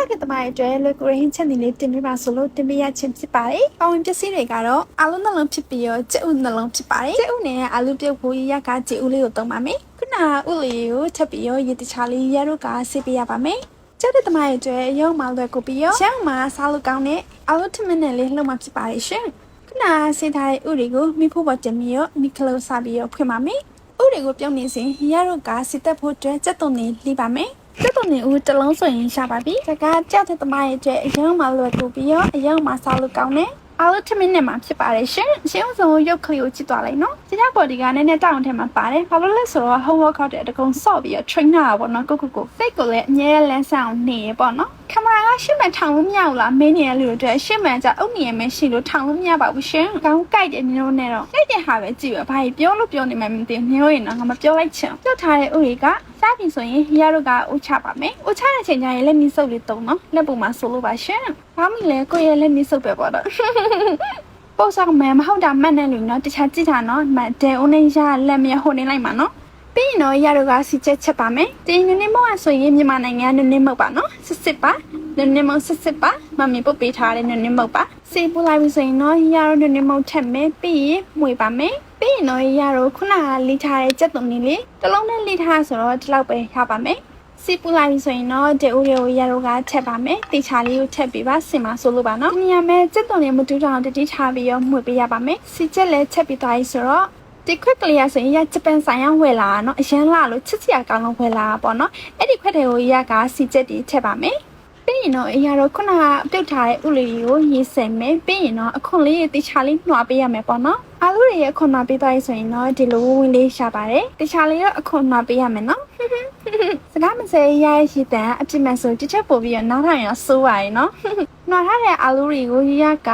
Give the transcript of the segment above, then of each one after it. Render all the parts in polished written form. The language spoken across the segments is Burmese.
တဲ့တမိုင်းအတွက်လွယ်ကူရင်းချက်နေလေးတင်ပြပါဆိုလို့တင်ပြရချင်းဖြစ်ပါတယ်။ပေါဝင်ပစ္စည်းတွေကတော့အာလူနှလုံးဖြစ်ပြီးတော့ကြက်ဥနှလုံးဖြစ်ပါတယ်။ကြက်ဥနဲ့အာလူပြုတ်ဖို့ရကကြက်ဥလေးကိုသုံးပါမယ်။ခုနဥလေးကိုထပ်ပြီးတော့ရေတခြားလေးရတော့ကဆေးပေးရပါမယ်။ကျတဲ့တမိုင်းအတွက်ရုံမှလွယ်ကူပြီးတော့ရှမ်းမှာစားလို့ကောင်းတဲ့အာလူထမင်းနဲ့လေးလှုပ်မှဖြစ်ပါတယ်ရှင်။ခုနဆေးထားတဲ့ဥတွေကိုမိဖို့ပေါ်တင်ပြီးတော့မိခလို့စားပြီးတော့ဖွင့်ပါမယ်။ဥတွေကိုပြုတ်နေစဉ်ရတော့ကစစ်တက်ဖို့အတွက်ကြက်သွန်လေးလှီးပါမယ်။这种礼物这လုံးဆိုရင်ရှာပါပြီ။ဒါကကြောက်တဲ့တမရဲ့အတွက်အရင်မှလွယ်ကူပြီးတော့အရင်မှစားလို့ကောင်းတယ်။အားလုံးထမင်းနဲ့မှဖြစ်ပါတယ်ရှင်။ရှင်းအောင်ဆုံးရုပ်ကလေးကိုကြည့်သွားလိုက်နော်။ဒီကဘော်ဒီကနည်းနည်းတောင်းထဲမှာပါတယ်။ဘာလို့လဲဆိုတော့ homework ခေါက်တဲ့အတကုံဆော့ပြီးတော့ train တာပေါ့နော်။ကိုစိတ်ကိုလည်းအမြဲလန်းဆောင်နေပေါ့နော်။ကင်မရာကရှင်းမှန်ထောင်လို့မရဘူးလား။မင်းနေရလူတွေအတွက်ရှင်းမှန်ကြအုပ်နေရမယ်ရှိလို့ထောင်လို့မရပါဘူးရှင်။ကောင်းကြိုက်တယ်မျိုးနဲ့တော့ကြိုက်တဲ့ဟာပဲကြည့်ပဲ။ဘာကြီးပြောလို့ပြောနေမှမသိဘူး။မျိုးရင်တော့ငါမပြောလိုက်ချင်။ပြုတ်ထားတဲ့ဥတွေကစားပြီဆိုရင်ရတို့ကဥချပါမယ်။ဥချတဲ့ချိန်ကျရင်လက်နီးစုပ်လေးတုံးနော်။လက်ပုံမှာဆိုလို့ပါရှင်။ဘာမှလဲကိုယ့်ရဲ့လက်နီးစုပ်ပဲပေါ့တော့။ပို့ဆောင်မယ်မဟုတ်တာမှတ်နေလို့နော်တခြားကြည့်တာနော်မတဲဦးနေရလက်မြဟိုနေလိုက်မှာနော်ပြီးရင်တော့ရတို့ကစီချက်ပါမယ်တင်းနည်းမောက်ဆိုရင်မြန်မာနိုင်ငံနည်းမောက်ပါနော်စစ်ပါနည်းမောက်စစ်ပါမမီပုတ်ပေးထားတဲ့နည်းမောက်ပါစေပူလိုက်ပြီဆိုရင်တော့ရတို့နည်းမောက်ချက်မယ်ပြီးရင်မွေပါမယ်ပြီးရင်တော့ရတို့ခုနကလီထားတဲ့ကြက်သွန်လေးလေးတစ်လုံးနဲ့လီထားဆိုတော့ဒီလောက်ပဲရပါမယ်စီပူလိုက်ပြီဆိုရင်တော့ဒီဦးတွေကိုရတော့ကချက်ပါမယ်တေချာလေးကိုချက်ပြီးပါစင်ပါဆိုလို့ပါနော်ဒီနေရာမှာစက်သွန်လေးမတူတောင်တတိထားပြီးတော့မှွေပေးရပါမယ်စီချက်လည်းချက်ပြီးသွားပြီဆိုတော့ဒီခွက်ကလေးရဆိုရင်ရဂျပန်ဆိုင်ရဝယ်လာနော်အရန်လာလို့ချစ်စရာကောင်းလို့ဝယ်လာပေါ့နော်အဲ့ဒီခွက်တွေကိုရကစီချက်တီချက်ပါမယ်ပြီးရင်တော့အရာတော့ခုနကပြုတ်ထားတဲ့ဥလေးကိုရေးစင်မယ်ပြီးရင်တော့အခွန်လေးတေချာလေးနှွာပေးရမယ်ပေါ့နော်အားလုံးရဲ့အခွန်နှွာပေးသွားပြီဆိုရင်တော့ဒီလိုဝင်လေးရှာပါတယ်တေချာလေးတော့အခွန်နှွာပေးရမယ်နော်စကားမစဲရရှိတဲ့အပြစ်မဲ့ဆိုတစ်ချက်ပို့ပြီးတော့နောက်ထပ်ရဆိုးပါရင်နော်နှွာထားတဲ့အားလုံးတွေကိုရက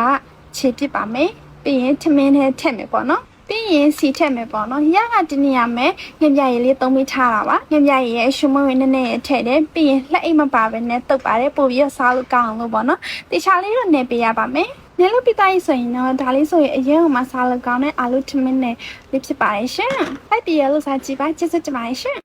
ခြေပစ်ပါမယ်ပြီးရင်ထမင်းနဲ့ထည့်မယ်ပေါ့နော်ပြီးရင်စီထက်မယ်ပေါ့နော်ရကတနေရမယ်ငပြရည်လေးသုံးပြီးထားတာပါငပြရည်ရဲ့ရှုံးမဝင်နဲ့ထည့်တယ်ပြီးရင်လက်အိတ်မပါပဲနဲ့တုပ်ပါတယ်ပို့ပြီးစားလို့ကောင်းအောင်လို့ပေါ့နော်တေချာလေးတော့နေပေးရပါမယ်နေလို့ပြတိုင်းဆိုရင်တော့ဒါလေးဆိုရင်အရင်ကမှစားလို့ကောင်းတဲ့အာလူထမင်းနဲ့လေးဖြစ်ပါတယ်ရှင်လိုက်ပြရလို့စားကြည့်ပါကျေးဇူးတင်ပါတယ်ရှင်